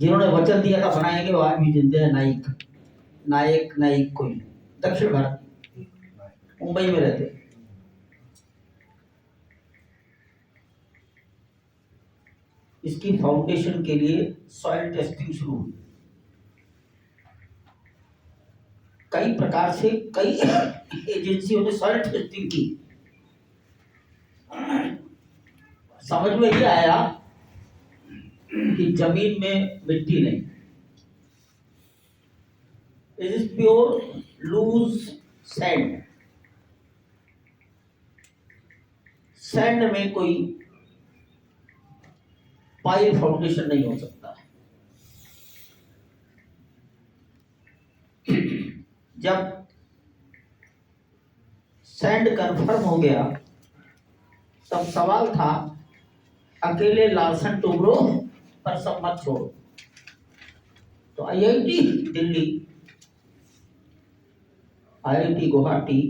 जिन्होंने वचन दिया था बनाएंगे वो आज भी जिंदे हैं। नायक कोई दक्षिण भारत, मुंबई में रहते। इसकी फाउंडेशन के लिए सॉइल टेस्टिंग शुरू हुई। कई प्रकार से कई एजेंसियों ने सॉइल टेस्टिंग की। समझ में ये आया कि जमीन में मिट्टी नहीं, it is pure loose sand. Sand में कोई पाइल फाउंडेशन नहीं हो सकता। जब सैंड कंफर्म हो गया तब सवाल था अकेले लार्सन टोब्रो पर सब मत छोड़ो। तो IIT Delhi, IIT Guwahati,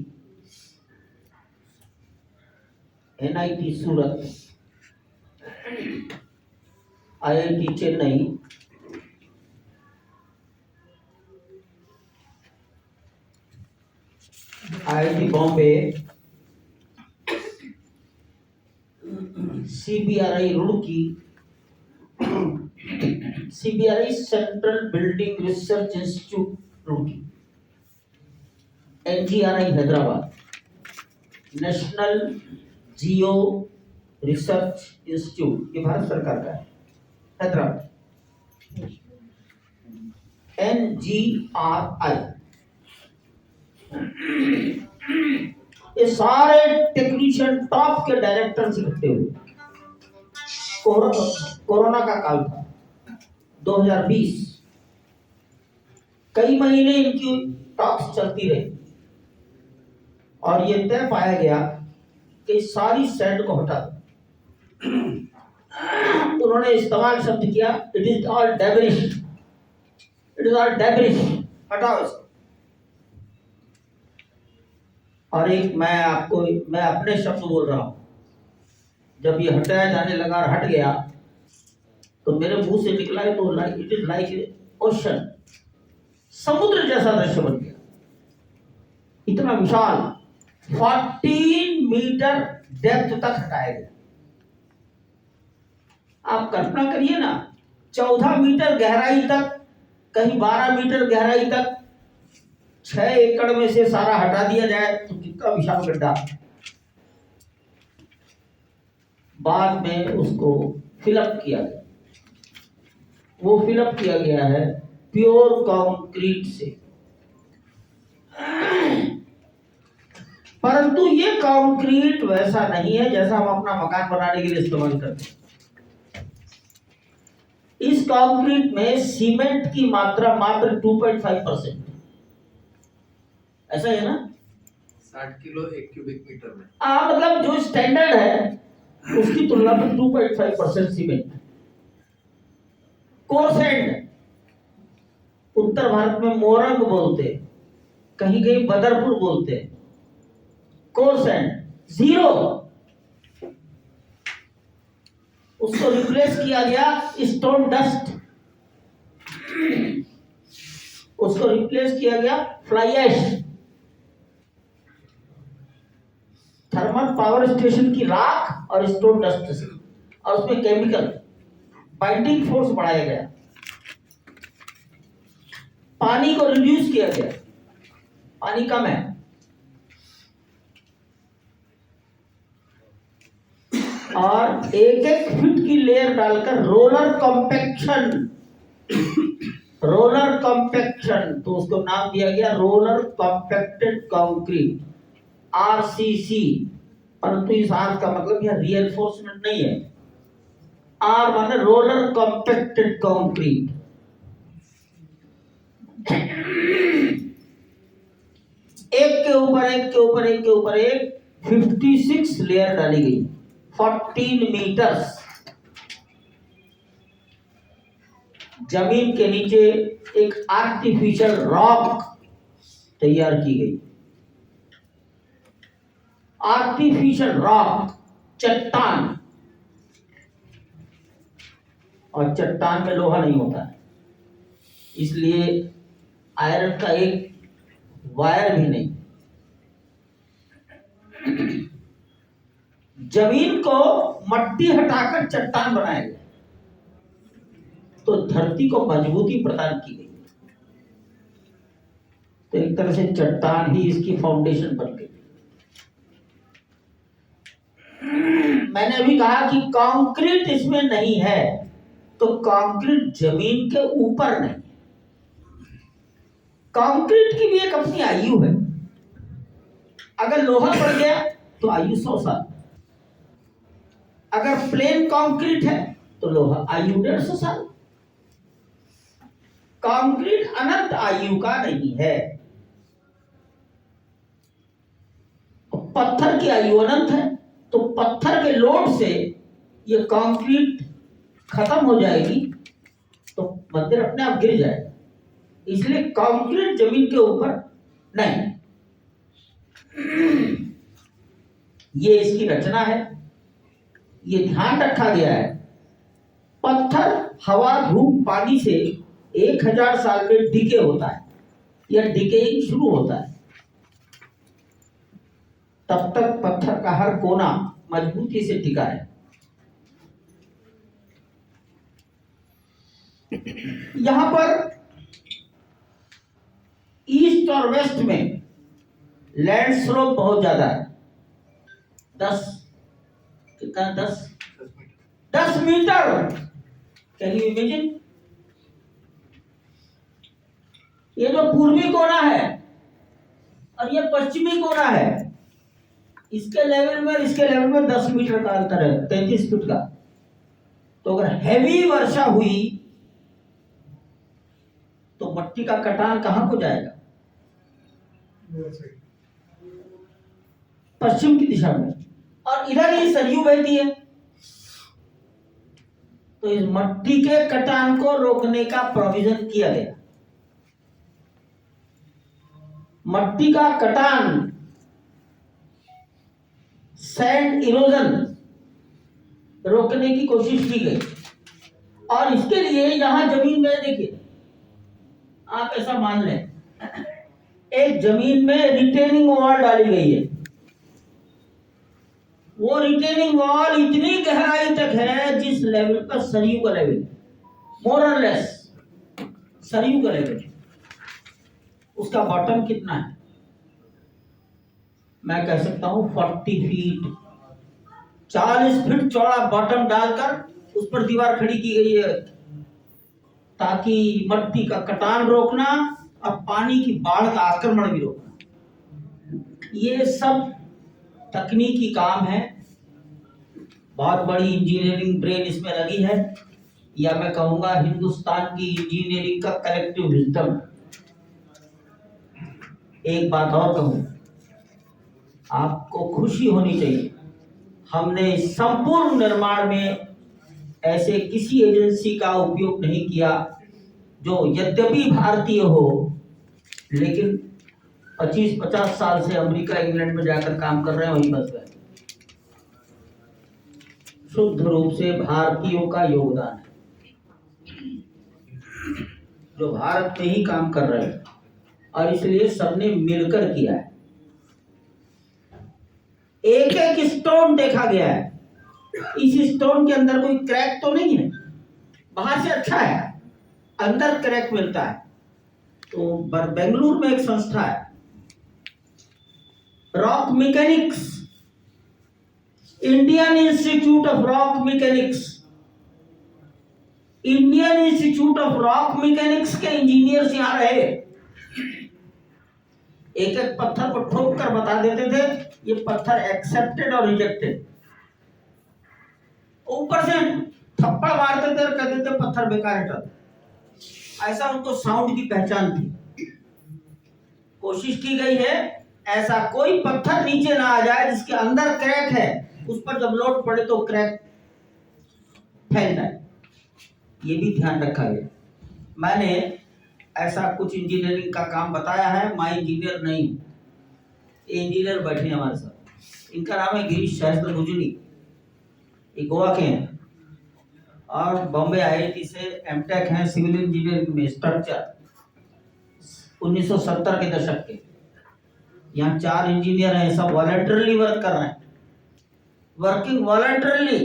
NIT Surat, IIT Chennai, IIT Bombay, CBRI Roorkee, CBRI central building research institute Roorkee, NGRI Hyderabad, national geo research institute, ये भारत सरकार का है, हैदराबाद, एनजीआरआई, ये सारे टेक्नीशियन टॉप के डायरेक्टर इकट्ठे हुए। कोरोना का काल था 2020, कई महीने इनकी टॉक्स चलती रही और ये तय पाया गया कि सारी सैंड को हटा दो। उन्होंने इस्तेमाल शब्द किया, it is all डेब्रिश, it is all डेब्रिश, हटाओ इसको। और एक मैं अपने शब्द बोल रहा हूं, जब ये हटाया जाने लगा और हट गया तो मेरे मुंह से निकला है तो इट इज लाइक ओशन, समुद्र जैसा दृश्य बन गया। इतना विशाल 14 मीटर डेप्थ तक हटाया गया। आप कल्पना करिए ना, 14 मीटर गहराई तक, कहीं 12 मीटर गहराई तक 6 एकड़ में से सारा हटा दिया जाए तो कितना विशाल गड्ढा। बाद में उसको फिलअप किया गया, वो फिलअप किया गया है प्योर कंक्रीट से। परंतु ये कंक्रीट वैसा नहीं है जैसा हम अपना मकान बनाने के लिए इस्तेमाल करते हैं। इस कंक्रीट में सीमेंट की मात्रा मात्र 2.5%। ऐसा है ना, 60 किलो 1 क्यूबिक मीटर में। मतलब जो स्टैंडर्ड है उसकी तुलना में 2.5% सीमेंट। कोर सैंड, उत्तर भारत में मोरंग बोलते, कहीं कहीं बदरपुर बोलते। कोर सैंड 0, उसको रिप्लेस किया गया स्टोन डस्ट, उसको रिप्लेस किया गया fly ash, thermal power station की राख और स्टोन डस्ट से, और उसमें केमिकल बाइंडिंग फोर्स बढ़ाया गया, पानी को रिड्यूस किया गया, पानी कम है, और एक एक फीट की लेयर डालकर रोलर कॉम्पैक्शन, तो उसको नाम दिया गया रोलर कॉम्पैक्टेड कंक्रीट, आरसीसी। परंतु इस आर का मतलब यह रिइंफोर्समेंट नहीं है, आर माने रोलर कॉम्पैक्टेड कंक्रीट। एक के ऊपर एक के ऊपर एक के ऊपर एक 56 लेयर डाली गई, 14 मीटर्स। जमीन के नीचे एक आर्टिफिशियल रॉक तैयार की गई, आर्टिफिशियल रॉक, चट्टान, और चट्टान में लोहा नहीं होता है, इसलिए आयरन का एक वायर भी नहीं। जमीन को मट्टी हटाकर चट्टान बनाया गया, तो धरती को मजबूती प्रदान की गई। तो एक तरह से चट्टान ही इसकी फाउंडेशन बन गई। मैंने अभी कहा कि कंक्रीट इसमें नहीं है, तो कंक्रीट जमीन के ऊपर नहीं। कंक्रीट की भी एक अपनी आयु है। अगर लोहा पड़ गया तो आयु 100 साल, अगर प्लेन कंक्रीट है तो लोहा आयु 150 साल। कंक्रीट अनंत आयु का नहीं है। पत्थर की आयु अनंत है, तो पत्थर के लोड से ये कंक्रीट खत्म हो जाएगी तो मंदिर अपने आप गिर जाएगा। इसलिए कंक्रीट जमीन के ऊपर नहीं। ये इसकी रचना है, ये ध्यान रखा गया है। पत्थर हवा, धूप, पानी से 1000 साल में डिके होता है या डिकेइंग शुरू होता है। तब तक पत्थर का हर कोना मजबूती से टिका है। यहां पर ईस्ट और वेस्ट में लैंड स्लोप बहुत ज्यादा है। 10 कितना 10 मीटर। Can you imagine? ये जो पूर्वी कोना है और ये पश्चिमी कोना है, इसके लेवल में इसके लेवल में 10 मीटर का अंतर है, 33 फीट का। तो अगर हैवी वर्षा हुई तो मट्टी का कटान कहां को जाएगा? पश्चिम की दिशा में। और इधर ही सरयू बहती है, तो इस मट्टी के कटान को रोकने का प्रोविजन किया गया। मट्टी का कटान, सैंड इरोजन रोकने की कोशिश की गई। और इसके लिए यहां जमीन में देखिए, आप ऐसा मान लें एक जमीन में रिटेनिंग वॉल डाली गई है। वो रिटेनिंग वॉल इतनी गहराई तक है जिस लेवल पर सरयू का लेवल, मोर और लेस सरयू का लेवल। उसका बॉटम कितना है? मैं कह सकता हूं 40 फीट, 40 फीट चौड़ा बॉटम डालकर उस पर दीवार खड़ी की गई है, ताकि मट्टी का कटान रोकना और पानी की बाढ़ का आक्रमण भी रोकना। ये सब तकनीकी काम है। बहुत बड़ी इंजीनियरिंग ब्रेन इसमें लगी है, या मैं कहूंगा हिंदुस्तान की इंजीनियरिंग का कलेक्टिव विजडम। एक बात और कहूं, आपको खुशी होनी चाहिए, हमने संपूर्ण निर्माण में ऐसे किसी एजेंसी का उपयोग नहीं किया जो यद्यपि भारतीय हो लेकिन 25-50 साल से अमेरिका, इंग्लैंड में जाकर काम कर रहे हैं, वहीं बस गए। शुद्ध रूप से भारतीयों का योगदान है, जो भारत में ही काम कर रहे हैं, और इसलिए सबने मिलकर किया है। एक एक स्टोन देखा गया है। इस स्टोन के अंदर कोई क्रैक तो नहीं है, बाहर से अच्छा है, अंदर क्रैक मिलता है। तो बेंगलुरु में एक संस्था है, rock mechanics, Indian institute of rock mechanics. Indian institute of rock mechanics के इंजीनियर्स यहां रहे, एक एक पत्थर को ठोक कर बता देते थे ये पत्थर एक्सेप्टेड और रिजेक्टेड। ऊपर से थप्पड़ मारते थे और कहते थे पत्थर बेकार है। ऐसा उनको साउंड की पहचान थी। कोशिश की गई है ऐसा कोई पत्थर नीचे ना आ जाए जिसके अंदर क्रैक है, उस पर जब लोड पड़े तो क्रैक फैल जाए। ये भी ध्यान रखा गया। मैंने ऐसा कुछ इंजीनियरिंग का काम बताया है, मैं इंजीनियर नहीं हूं। इंजीनियर बैठे हमारे साथ, इनका नाम है गिरीश शास्त्री भुजनी, ये गोवा के हैं। और बॉम्बे आईआईटी से एमटेक हैं सिविल इंजीनियरिंग में स्ट्रक्चर 1970 के दशक के। यहाँ 4 इंजीनियर हैं, सब वॉलंटरली वर्क कर रहे हैं, वर्किंग वॉलंटरली।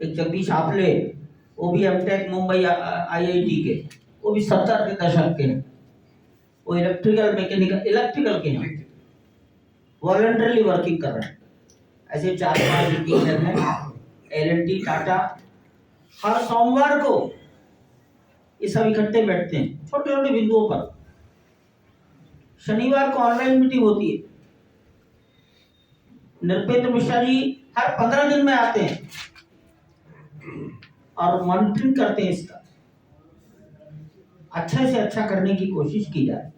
एक जगदीश आपले, वो भी एमटेक मुंबई आईआईटी के, वो भी 70 के दशक के हैं, वो इलेक्ट्रिकल के हैं, वॉलंटरली वर्किंग कर रहे हैं। ऐसे 4-5 इंजीनियर हैं। एल&टी, टाटा, हर सोमवार को ये सब इकट्ठे बैठते हैं छोटे छोटे बिंदुओं पर। शनिवार को ऑनलाइन मीटिंग होती है। नृपेंद्र मिश्रा जी हर 15 दिन में आते हैं और मॉनिटरिंग करते हैं इसका, अच्छे से अच्छा करने की कोशिश की जाए।